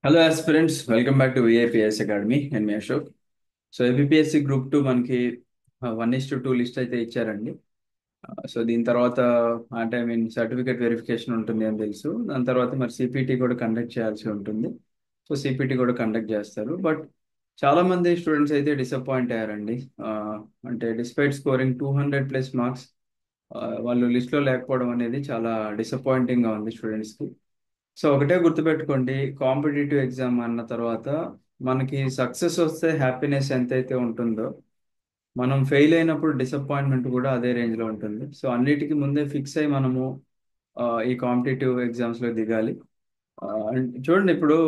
Hello aspirants, welcome back to VIPS academy. నేను మీ Ashok. So APSC group 2 మనకి 1:2 list అయితే ఇచ్చారండి. సో దీని తర్వాత అంటే సర్టిఫికేట్ వెరిఫికేషన్ ఉంటుంది అని తెలుసు. దాని తర్వాత మరి సిపిటి కూడా కండక్ట్ చేయాల్సి ఉంటుంది. సో సిపిటి కూడా కండక్ట్ చేస్తారు. బట్ చాలా మంది స్టూడెంట్స్ అయితే డిసప్పాయింట్ అయ్యారండి. ఆ, అంటే డిస్పైట్ స్కోరింగ్ 200+ మార్క్స్ వాళ్ళు లిస్ట్లో లేకపోవడం అనేది చాలా డిసప్పాయింటింగ్గా ఉంది స్టూడెంట్స్కి. సో ఒకటే గుర్తుపెట్టుకోండి, కాంపిటేటివ్ ఎగ్జామ్ అన్న తర్వాత మనకి సక్సెస్ వస్తే హ్యాపీనెస్ ఎంతైతే ఉంటుందో, మనం ఫెయిల్ అయినప్పుడు డిసప్పాయింట్మెంట్ కూడా అదే రేంజ్లో ఉంటుంది. సో అన్నిటికీ ముందే ఫిక్స్ అయ్యి మనము ఈ కాంపిటేటివ్ ఎగ్జామ్స్లో దిగాలి. చూడండి, ఇప్పుడు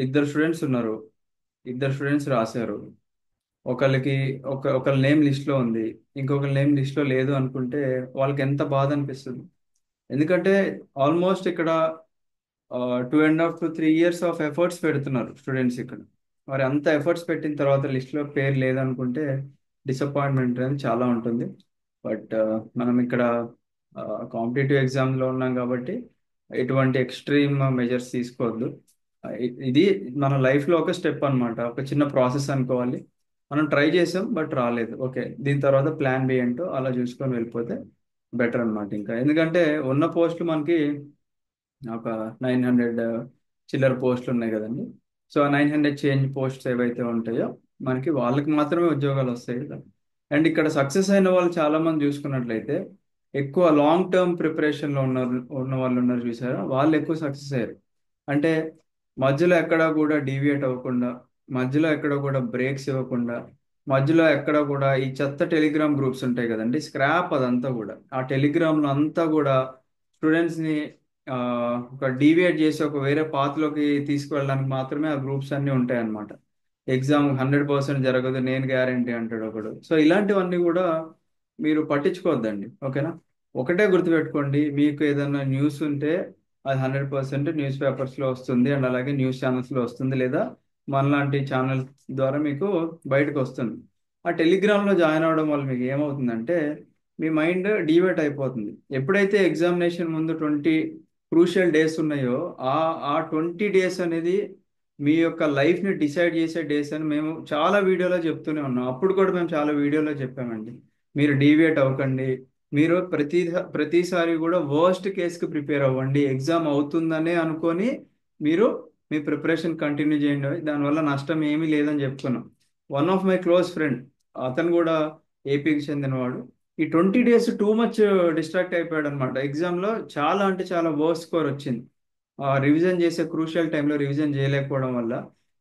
ఇద్దరు స్టూడెంట్స్ ఉన్నారు. ఇద్దరు స్టూడెంట్స్ రాశారు. ఒకళ్ళకి ఒకళ్ళ నేమ్ లిస్ట్లో ఉంది, ఇంకొకరి నేమ్ లిస్ట్లో లేదు అనుకుంటే వాళ్ళకి ఎంత బాధ అనిపిస్తుంది. ఎందుకంటే ఆల్మోస్ట్ ఇక్కడ 2.5 to 3 years ఆఫ్ ఎఫర్ట్స్ పెడుతున్నారు స్టూడెంట్స్ ఇక్కడ. మరి అంత ఎఫర్ట్స్ పెట్టిన తర్వాత లిస్ట్లో పేరు లేదనుకుంటే డిసప్పాయింట్మెంట్ అనేది చాలా ఉంటుంది. బట్ మనం ఇక్కడ కాంపిటేటివ్ ఎగ్జామ్లో ఉన్నాం కాబట్టి ఎటువంటి ఎక్స్ట్రీమ్ మెజర్స్ తీసుకోవద్దు. ఇది మన లైఫ్లో ఒక స్టెప్ అన్నమాట, ఒక చిన్న ప్రాసెస్ అనుకోవాలి. మనం ట్రై చేసాం బట్ రాలేదు, ఓకే, దీని తర్వాత ప్లాన్ బి ఏంటో అలా చూసుకొని వెళ్ళిపోతే బెటర్ అన్నమాట. ఇంకా ఎందుకంటే ఉన్న పోస్టులు మనకి ఒక 900 చిల్లర పోస్టులు ఉన్నాయి కదండి. సో ఆ 900 చేంజ్ పోస్ట్స్ ఏవైతే ఉంటాయో మనకి వాళ్ళకి మాత్రమే ఉద్యోగాలు వస్తాయి కదా. అండ్ ఇక్కడ సక్సెస్ అయిన వాళ్ళు చాలా మంది చూసుకున్నట్లయితే ఎక్కువ లాంగ్ టర్మ్ ప్రిపరేషన్లో ఉన్న వాళ్ళు ఉన్నారు చూసారా, వాళ్ళు ఎక్కువ సక్సెస్ అయ్యారు. అంటే మధ్యలో ఎక్కడా కూడా డీవియేట్ అవ్వకుండా, మధ్యలో ఎక్కడ కూడా బ్రేక్స్ ఇవ్వకుండా, మధ్యలో ఎక్కడ కూడా ఈ చెత్త టెలిగ్రామ్ గ్రూప్స్ ఉంటాయి కదండి, స్క్రాప్ అదంతా కూడా ఆ టెలిగ్రామ్లో అంతా కూడా స్టూడెంట్స్ని ఆ, ఒక డీవియేట్ చేసి ఒక వేరే పాత్లోకి తీసుకువెళ్ళడానికి మాత్రమే ఆ గ్రూప్స్ అన్నీ ఉంటాయి అన్నమాట. ఎగ్జామ్ 100% జరగదు, నేను గ్యారంటీ అంటాడు ఒకడు. సో ఇలాంటివన్నీ కూడా మీరు పట్టించుకోవద్దండి, ఓకేనా. ఒకటే గుర్తుపెట్టుకోండి, మీకు ఏదైనా న్యూస్ ఉంటే అది 100% న్యూస్ పేపర్స్లో వస్తుంది, అండ్ అలాగే న్యూస్ ఛానల్స్లో వస్తుంది, లేదా మనలాంటి ఛానల్స్ ద్వారా మీకు బయటకు వస్తుంది. ఆ టెలిగ్రామ్లో జాయిన్ అవ్వడం వల్ల మీకు ఏమవుతుందంటే మీ మైండ్ డీవేట్ అయిపోతుంది. ఎప్పుడైతే ఎగ్జామినేషన్ ముందు 20 క్రూషియల్ డేస్ ఉన్నాయో ఆ ఆ 20 డేస్ అనేది మీ యొక్క లైఫ్ని డిసైడ్ చేసే డేస్ అని మేము చాలా వీడియోలో చెప్తూనే ఉన్నాం. అప్పుడు కూడా మేము చాలా వీడియోలో చెప్పామండి, మీరు డీవియేట్ అవ్వకండి. మీరు ప్రతిసారి కూడా వర్స్ట్ కేస్కి ప్రిపేర్ అవ్వండి. ఎగ్జామ్ అవుతుందనే అనుకొని మీరు మీ ప్రిపరేషన్ కంటిన్యూ చేయండి, దానివల్ల నష్టం ఏమీ లేదని చెప్పుకున్నాం. One of my close friend, అతను కూడా ఏపీకి చెందినవాడు, ఈ 20 డేస్ టూ మచ్ డిస్ట్రాక్ట్ అయిపోయాడు అనమాట. ఎగ్జామ్లో చాలా అంటే చాలా వర్స్ట్ స్కోర్ వచ్చింది. రివిజన్ చేసే క్రూషియల్ టైంలో రివిజన్ చేయలేకపోవడం వల్ల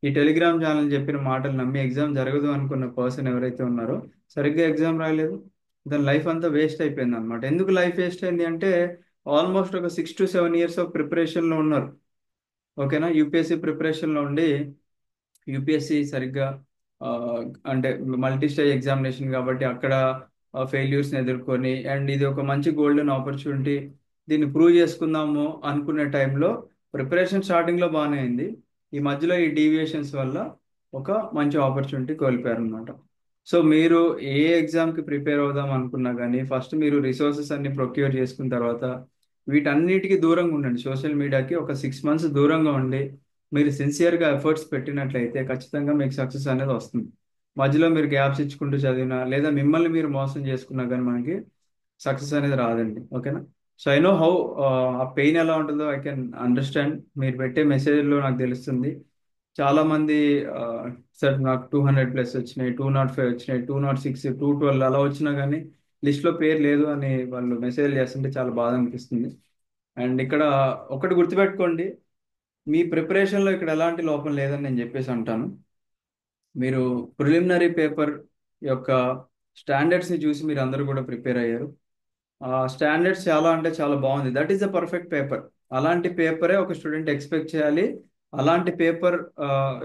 ఈ టెలిగ్రామ్ ఛానల్ చెప్పిన మాటలు నమ్మి ఎగ్జామ్ జరగదు అనుకున్న పర్సన్ ఎవరైతే ఉన్నారో సరిగ్గా ఎగ్జామ్ రాయలేదు. దాని లైఫ్ అంతా వేస్ట్ అయిపోయింది అనమాట. ఎందుకు లైఫ్ వేస్ట్ అయింది అంటే ఆల్మోస్ట్ ఒక 6 to 7 years ఆఫ్ ప్రిపరేషన్లో ఉన్నారు, ఓకేనా. యూపీఎస్సీ ప్రిపరేషన్లో ఉండి యూపీఎస్సి సరిగ్గా ఆ, అంటే మల్టీ స్టేజ్ ఎగ్జామినేషన్ కాబట్టి అక్కడ ఫెయిల్యూర్స్ని ఎదుర్కొని, అండ్ ఇది ఒక మంచి గోల్డెన్ ఆపర్చునిటీ, దీన్ని ప్రూవ్ చేసుకుందాము అనుకునే టైంలో ప్రిపరేషన్ స్టార్టింగ్లో బాగానే అయింది. ఈ మధ్యలో ఈ డీవియేషన్స్ వల్ల ఒక మంచి ఆపర్చునిటీ కోల్పోయారు అనమాట. సో మీరు ఏ ఎగ్జామ్కి ప్రిపేర్ అవుదాం అనుకున్నా కానీ ఫస్ట్ మీరు రిసోర్సెస్ అన్ని ప్రొక్యూర్ చేసుకున్న తర్వాత వీటన్నిటికీ దూరంగా ఉండండి. సోషల్ మీడియాకి ఒక 6 months దూరంగా ఉండి మీరు సిన్సియర్గా ఎఫర్ట్స్ పెట్టినట్లయితే ఖచ్చితంగా మీకు సక్సెస్ అనేది వస్తుంది. మధ్యలో మీరు గ్యాప్స్ ఇచ్చుకుంటూ చదివినా లేదా మిమ్మల్ని మీరు మోసం చేసుకున్నా కానీ మనకి సక్సెస్ అనేది రాదండి, ఓకేనా. సో ఐ నో హౌ ఆ పెయిన్ ఎలా ఉంటుందో ఐ కెన్ అండర్స్టాండ్. మీరు పెట్టే మెసేజ్లో నాకు తెలుస్తుంది. చాలా మంది ఆ, సార్ నాకు 200+ వచ్చినాయి, 205 వచ్చినాయి, 206, 212 అలా వచ్చినా కానీ లిస్ట్లో పేరు లేదు అని వాళ్ళు మెసేజ్ చేస్తుంటే చాలా బాధ అనిపిస్తుంది. అండ్ ఇక్కడ ఒకటి గుర్తుపెట్టుకోండి, మీ ప్రిపరేషన్లో ఇక్కడ ఎలాంటి లోపం లేదని నేను చెప్పేసి అంటాను. మీరు ప్రిలిమినరీ పేపర్ యొక్క స్టాండర్డ్స్ని చూసి మీరు అందరూ కూడా ప్రిపేర్ అయ్యారు. ఆ స్టాండర్డ్స్ చాలా అంటే చాలా బాగుంది. That is the perfect paper. అలాంటి పేపరే ఒక స్టూడెంట్ ఎక్స్పెక్ట్ చేయాలి. అలాంటి పేపర్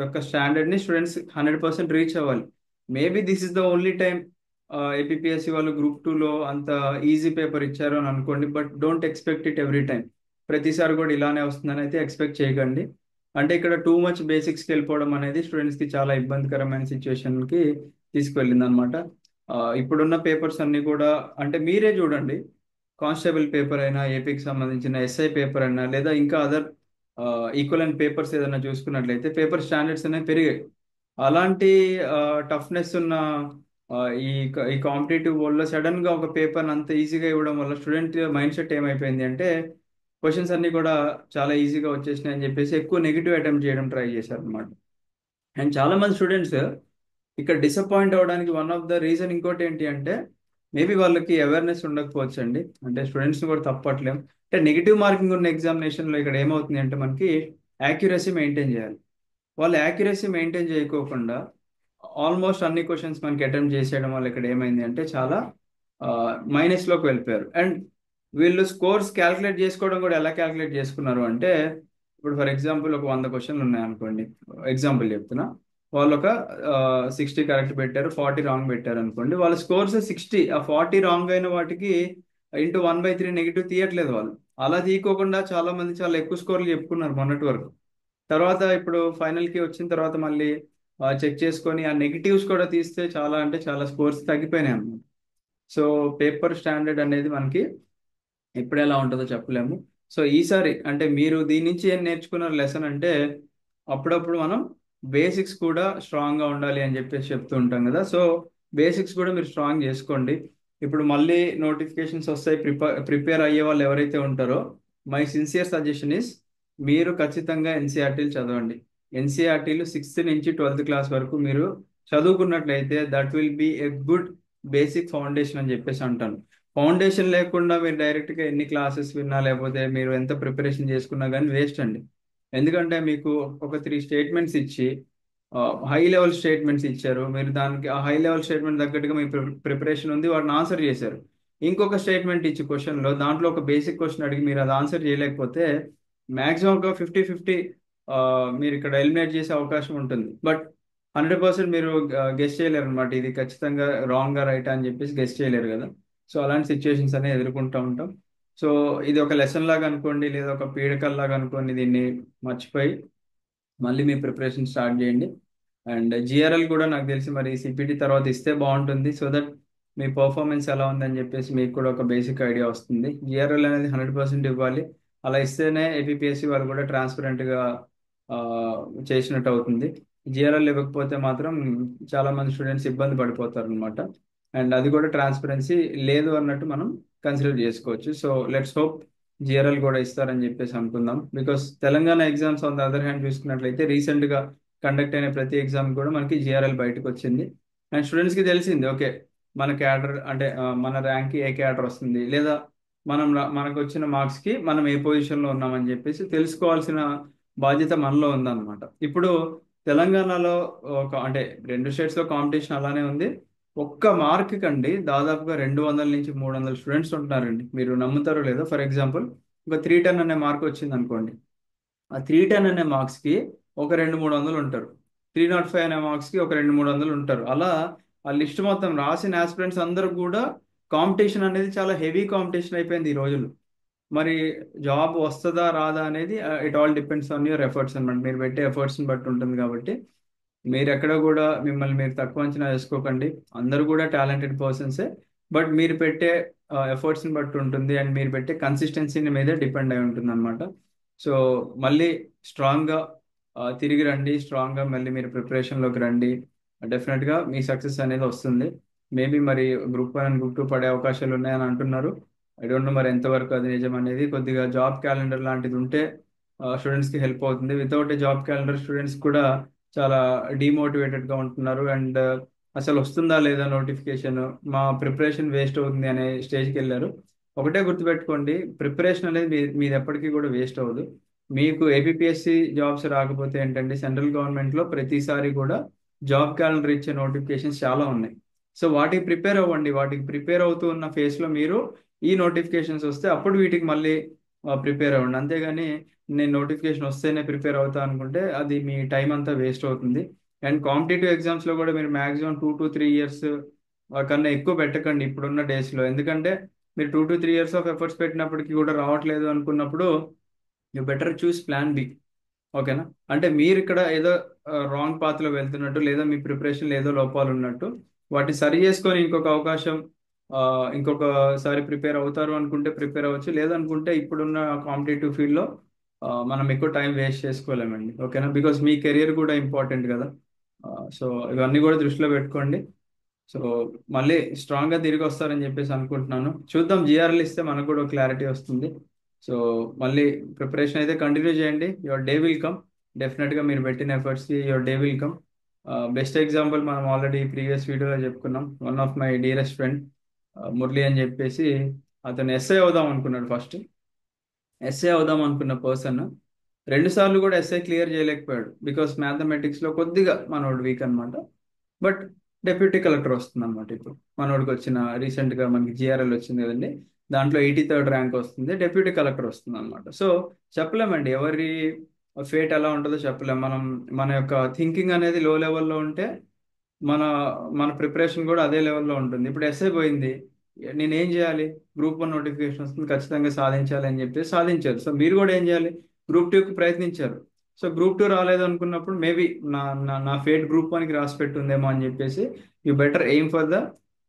యొక్క స్టాండర్డ్ని స్టూడెంట్స్ 100% రీచ్ అవ్వాలి. Maybe this is the only time APSC వాళ్ళు గ్రూప్ 2లో అంత ఈజీ పేపర్ ఇచ్చారు అని అనుకోండి, but don't expect it every time. ప్రతిసారి కూడా ఇలానే వస్తుందని అయితే ఎక్స్పెక్ట్ చేయకండి. అంటే ఇక్కడ టూ మచ్ బేసిక్స్కి వెళ్ళిపోవడం అనేది స్టూడెంట్స్కి చాలా ఇబ్బందికరమైన సిచ్యువేషన్కి తీసుకువెళ్ళింది అనమాట. ఇప్పుడున్న పేపర్స్ అన్ని కూడా అంటే మీరే చూడండి, కానిస్టేబుల్ పేపర్ అయినా, ఏపీకి సంబంధించిన ఎస్ఐ పేపర్ అయినా, లేదా ఇంకా అదర్ ఈక్వలెంట్ పేపర్స్ ఏదైనా చూసుకున్నట్లయితే పేపర్ స్టాండర్డ్స్ అనేవి పెరిగాయి. అలాంటి టఫ్నెస్ ఉన్న ఆ, ఈ ఈ కాంపిటేటివ్ వరల్డ్ లో సడన్ గా ఒక పేపర్ అంత ఈజీగా ఇవ్వడం వల్ల స్టూడెంట్ మైండ్ సెట్ ఏమైపోయింది అంటే క్వశ్చన్స్ అన్ని కూడా చాలా ఈజీగా వచ్చేసినాయి అని చెప్పేసి ఎక్కువ నెగిటివ్ అటెంప్ట్ చేయడం ట్రై చేశారు అనమాట. అండ్ చాలా మంది స్టూడెంట్స్ ఇక్కడ డిసప్పాయింట్ అవ్వడానికి వన్ ఆఫ్ ద రీజన్ ఇంకోటి ఏంటి అంటే మేబీ వాళ్ళకి అవేర్నెస్ ఉండకపోవచ్చు అండి. అంటే స్టూడెంట్స్ కూడా తప్పట్లేం. అంటే నెగిటివ్ మార్కింగ్ ఉన్న ఎగ్జామినేషన్ లో ఇక్కడ ఏమవుతుంది అంటే మనకి యాక్యురసీ మెయింటైన్ చేయాలి. వాళ్ళు యాక్యురసీ మెయింటైన్ చేయకోకుండా ఆల్మోస్ట్ అన్ని క్వశ్చన్స్ మనకి అటెంప్ట్ చేసేయడం వల్ల ఇక్కడ ఏమైంది అంటే చాలా మైనస్ లోకి వెళ్ళిపోయారు. అండ్ వీళ్ళు స్కోర్స్ క్యాలిక్యులేట్ చేసుకోవడం కూడా ఎలా క్యాలిక్యులేట్ చేసుకున్నారు అంటే ఇప్పుడు ఫర్ ఎగ్జాంపుల్ ఒక 100 క్వశ్చన్లు ఉన్నాయనుకోండి, ఎగ్జాంపుల్ చెప్తున్నా. వాళ్ళు ఒక 60 కరెక్ట్ పెట్టారు, 40 రాంగ్ పెట్టారు అనుకోండి. వాళ్ళ స్కోర్స్ 60, ఆ 40 రాంగ్ అయిన వాటికి ఇంటూ 1/3 నెగిటివ్ తీయట్లేదు వాళ్ళు. అలా తీయకోకుండా చాలా మంది చాలా ఎక్కువ స్కోర్లు చెప్పుకున్నారు మొన్నటి వరకు. తర్వాత ఇప్పుడు ఫైనల్ కి వచ్చిన తర్వాత మళ్ళీ చెక్ చేసుకొని ఆ నెగిటివ్స్ కూడా తీస్తే చాలా అంటే చాలా స్కోర్స్ తగ్గిపోయినాయి అన్నమాట. సో పేపర్ స్టాండర్డ్ అనేది మనకి ఎప్పుడు ఎలా ఉంటుందో చెప్పలేము. సో ఈసారి అంటే మీరు దీని నుంచి ఏం నేర్చుకున్నారు లెసన్ అంటే అప్పుడప్పుడు మనం బేసిక్స్ కూడా స్ట్రాంగ్ గా ఉండాలి అని చెప్పేసి చెప్తూ ఉంటాం కదా. సో బేసిక్స్ కూడా మీరు స్ట్రాంగ్ చేసుకోండి. ఇప్పుడు మళ్ళీ నోటిఫికేషన్స్ వస్తాయి. ప్రిపేర్ అయ్యే వాళ్ళు ఎవరైతే ఉంటారో మై సిన్సియర్ సజెషన్ ఇస్ మీరు ఖచ్చితంగా ఎన్సీఆర్టీలు చదవండి. ఎన్సీఆర్టీలు 6th నుంచి 12th క్లాస్ వరకు మీరు చదువుకున్నట్లయితే that will be a good basic foundation అని చెప్పేసి అంటాను. ఫౌండేషన్ లేకుండా మీరు డైరెక్ట్ గా ఎన్ని క్లాసెస్ విన్నా లేకపోతే మీరు ఎంత ప్రిపరేషన్ చేసుకున్నా కానీ వేస్ట్ అండి. ఎందుకంటే మీకు ఒక 3 స్టేట్మెంట్స్ ఇచ్చి హై లెవెల్ స్టేట్మెంట్స్ ఇచ్చారు, మీరు దానికి ఆ హై లెవెల్ స్టేట్మెంట్ తగ్గట్టుగా మీ ప్రిపరేషన్ ఉంది, వాటిని ఆన్సర్ చేశారు. ఇంకొక స్టేట్మెంట్ ఇచ్చి క్వశ్చన్ లో దాంట్లో ఒక బేసిక్ క్వశ్చన్ అడిగి మీరు అది ఆన్సర్ చేయలేకపోతే మాక్సిమం ఒక 50-50 మీరు ఇక్కడ ఎలిమినేట్ చేసే అవకాశం ఉంటుంది. బట్ 100% మీరు గెస్ట్ చేయలేరు అనమాట. ఇది ఖచ్చితంగా రాంగ్ గా రైట్ అని చెప్పేసి గెస్ట్ చేయలేరు కదా. సో అలాంటి సిచ్యువేషన్స్ అనేవి ఎదుర్కొంటూ ఉంటాం. సో ఇది ఒక లెసన్ లాగా అనుకోండి, లేదా ఒక పీడకల్ లాగా అనుకోండి. దీన్ని మర్చిపోయి మళ్ళీ మీ ప్రిపరేషన్ స్టార్ట్ చేయండి. అండ్ జిఆర్ఎల్ కూడా నాకు తెలిసి మరి సిపిటి తర్వాత ఇస్తే బాగుంటుంది. సో దట్ మీ పర్ఫార్మెన్స్ ఎలా ఉందని చెప్పేసి మీకు కూడా ఒక బేసిక్ ఐడియా వస్తుంది. జిఆర్ఎల్ అనేది 100% ఇవ్వాలి. అలా ఇస్తేనే ఏపీఎస్సి వాళ్ళు కూడా ట్రాన్స్పరెంట్గా చేసినట్టు అవుతుంది. జిఆర్ఎల్ ఇవ్వకపోతే మాత్రం చాలా మంది స్టూడెంట్స్ ఇబ్బంది పడిపోతారు అనమాట. అండ్ అది కూడా ట్రాన్స్పరెన్సీ లేదు అన్నట్టు మనం కన్సిడర్ చేసుకోవచ్చు. సో లెట్స్ హోప్ జిఆర్ఎల్ కూడా ఇస్తారని చెప్పేసి అనుకుందాం. Because Telangana exams on the other hand చూసుకున్నట్లయితే రీసెంట్ గా కండక్ట్ అయిన ప్రతి ఎగ్జామ్ కూడా మనకి జిఆర్ఎల్ బయటకు వచ్చింది. అండ్ స్టూడెంట్స్ కి తెలిసింది ఓకే మన క్యాడర్ అంటే మన ర్యాంక్ కి ఏ క్యాడర్ వస్తుంది, లేదా మనకు వచ్చిన మార్క్స్ కి మనం ఏ పొజిషన్ లో ఉన్నామని చెప్పేసి తెలుసుకోవాల్సిన బాధ్యత మనలో ఉందన్నమాట. ఇప్పుడు తెలంగాణలో అంటే 2 స్టేట్స్ లో కాంపిటీషన్ అలానే ఉంది. ఒక్క మార్క్ కండి దాదాపుగా 200 నుంచి 300 స్టూడెంట్స్ ఉంటున్నారండి. మీరు నమ్ముతారో లేదో. ఫర్ ఎగ్జాంపుల్ ఒక 310 అనే మార్క్ వచ్చింది అనుకోండి. ఆ 310 అనే మార్క్స్ కి ఒక 200-300 ఉంటారు. 305 అనే మార్క్స్ కి ఒక 200-300 ఉంటారు. అలా ఆ లిస్ట్ మొత్తం రాసిన ఆస్పిరెంట్స్ అందరూ కూడా కాంపిటీషన్ అనేది చాలా హెవీ కాంపిటీషన్ అయిపోయింది ఈ రోజుల్లో. మరి జాబ్ వస్తుందా రాదా అనేది it all depends on your efforts అనమాట. మీరు పెట్టే ఎఫర్ట్స్ బట్టి ఉంటుంది కాబట్టి మీరు ఎక్కడ కూడా మిమ్మల్ని మీరు తక్కువ అంచనా వేసుకోకండి. అందరూ కూడా టాలెంటెడ్ పర్సన్సే. బట్ మీరు పెట్టే ఎఫర్ట్స్ని బట్టి ఉంటుంది అండ్ మీరు పెట్టే కన్సిస్టెన్సీని మీదే డిపెండ్ అయి ఉంటుంది అనమాట. సో మళ్ళీ స్ట్రాంగ్గా తిరిగి రండి. స్ట్రాంగ్గా మళ్ళీ మీరు ప్రిపరేషన్లోకి రండి. డెఫినెట్గా మీ సక్సెస్ అనేది వస్తుంది. మేబీ మరి గ్రూప్ 1 అండ్ గ్రూప్ 2 పడే అవకాశాలు ఉన్నాయని అంటున్నారు. ఐ డోంట్ నో మరి ఎంతవరకు అది నిజం అనేది. కొద్దిగా జాబ్ క్యాలెండర్ లాంటిది ఉంటే స్టూడెంట్స్కి హెల్ప్ అవుతుంది. Without a job calendar students కూడా చాలా డిమోటివేటెడ్ గా ఉంటున్నారు. అండ్ అసలు వస్తుందా లేదా నోటిఫికేషన్, మా ప్రిపరేషన్ వేస్ట్ అవుతుంది అనే స్టేజ్కి వెళ్ళారు. ఒకటే గుర్తుపెట్టుకోండి, ప్రిపరేషన్ అనేది మీది ఎప్పటికీ కూడా వేస్ట్ అవ్వదు. మీకు ఏపీఎస్సి జాబ్స్ రాకపోతే ఏంటంటే సెంట్రల్ గవర్నమెంట్ లో ప్రతిసారి కూడా జాబ్ క్యాలెండర్ ఇచ్చే నోటిఫికేషన్స్ చాలా ఉన్నాయి. సో వాటికి ప్రిపేర్ అవ్వండి. వాటికి ప్రిపేర్ అవుతూ ఉన్న ఫేజ్ లో మీరు ఈ నోటిఫికేషన్స్ వస్తే అప్పుడు వీటికి మళ్ళీ ప్రిపేర్ అవ్వండి. అంతేగాని నేను నోటిఫికేషన్ వస్తేనే ప్రిపేర్ అవుతా అనుకుంటే అది మీ టైం అంతా వేస్ట్ అవుతుంది. అండ్ కాంపిటేటివ్ ఎగ్జామ్స్ లో కూడా మీరు మాక్సిమం 2 to 3 years కన్నా ఎక్కువ పెట్టకండి ఇప్పుడున్న డేస్ లో. ఎందుకంటే మీరు 2 to 3 years ఆఫ్ ఎఫర్ట్స్ పెట్టినప్పటికీ కూడా రావట్లేదు అనుకున్నప్పుడు you better choose plan B. ఓకేనా. అంటే మీరు ఇక్కడ ఏదో రాంగ్ పాత్ లో వెళ్తున్నట్టు, లేదా మీ ప్రిపరేషన్ ఏదో లోపాలు ఉన్నట్టు వాటిని సరి చేసుకొని ఇంకొక అవకాశం ఇంకొకసారి ప్రిపేర్ అవుతారు అనుకుంటే ప్రిపేర్ అవ్వచ్చు. లేదనుకుంటే ఇప్పుడున్న కాంపిటేటివ్ ఫీల్డ్ లో మనం ఎక్కువ టైం వేస్ట్ చేసుకోలేమండి. ఓకేనా? బికాస్ మీ కెరియర్ కూడా ఇంపార్టెంట్ కదా. సో ఇవన్నీ కూడా దృష్టిలో పెట్టుకోండి. సో మళ్ళీ స్ట్రాంగ్గా తిరిగి వస్తారని చెప్పేసి అనుకుంటున్నాను. చూద్దాం, జిఆర్ఎల్ ఇస్తే మనకు కూడా క్లారిటీ వస్తుంది. సో మళ్ళీ ప్రిపరేషన్ అయితే కంటిన్యూ చేయండి. Your day will come. డెఫినెట్గా మీరు పెట్టిన ఎఫర్ట్స్కి your day will come. Best example మనం ఆల్రెడీ ప్రీవియస్ వీడియోలో చెప్పుకున్నాం. One of my dearest friend Murali అని చెప్పేసి, అతను ఎస్ఐ అవుదాం అనుకున్నాడు ఫస్ట్. ఎస్ఏ అవుదాం అనుకున్న పర్సన్ 2 సార్లు కూడా ఎస్ఏ క్లియర్ చేయలేకపోయాడు. బికాస్ మ్యాథమెటిక్స్లో కొద్దిగా మనోడు వీక్ అనమాట. బట్ డెప్యూటీ కలెక్టర్ వస్తుంది అనమాట ఇప్పుడు. మనోడికి వచ్చిన రీసెంట్గా మనకి జిఆర్ఎల్ వచ్చింది కదండి. దాంట్లో 83rd ర్యాంక్ వస్తుంది, డెప్యూటీ కలెక్టర్ వస్తుంది అనమాట. సో చెప్పలేమండి, ఎవరి ఫేట్ ఎలా ఉంటుందో చెప్పలేం. మన యొక్క థింకింగ్ అనేది లో లెవెల్లో ఉంటే మన మన ప్రిపరేషన్ కూడా అదే లెవెల్లో ఉంటుంది. ఇప్పుడు ఎస్ఐ పోయింది, నేను ఏం చేయాలి? గ్రూప్ 1 నోటిఫికేషన్ వస్తుంది, ఖచ్చితంగా సాధించాలి అని చెప్పి సాధించారు. సో మీరు కూడా ఏం చేయాలి? గ్రూప్ 2కి ప్రయత్నించారు. సో గ్రూప్ 2 రాలేదు అనుకున్నప్పుడు మేబీ నా నా నా ఫేట్ గ్రూప్ 1కి రాసి పెట్టుందేమో అని చెప్పేసి you better aim for the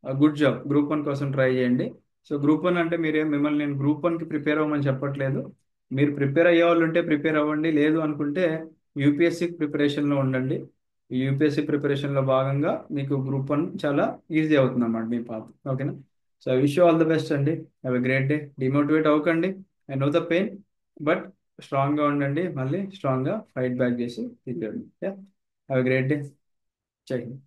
good job. Group 1 కోసం ట్రై చేయండి. సో గ్రూప్ 1 అంటే మిమ్మల్ని నేను గ్రూప్ 1కి ప్రిపేర్ అవ్వమని చెప్పట్లేదు. మీరు ప్రిపేర్ అయ్యే వాళ్ళు ఉంటే ప్రిపేర్ అవ్వండి, లేదు అనుకుంటే యూపీఎస్సీ ప్రిపరేషన్లో ఉండండి. ఈ యూపీఎస్సీ ప్రిపరేషన్లో భాగంగా మీకు గ్రూప్ 1 చాలా ఈజీ అవుతుంది అన్నమాట మీ పాప. ఓకేనా? So I wish you all the best అండి. Have a great day. Demotivate అవ్వకండి. I know the pain, but స్ట్రాంగ్గా ఉండండి. మళ్ళీ స్ట్రాంగ్గా ఫైట్ బ్యాక్ చేసి తిరిగండి. Have a great day. Jai Hind.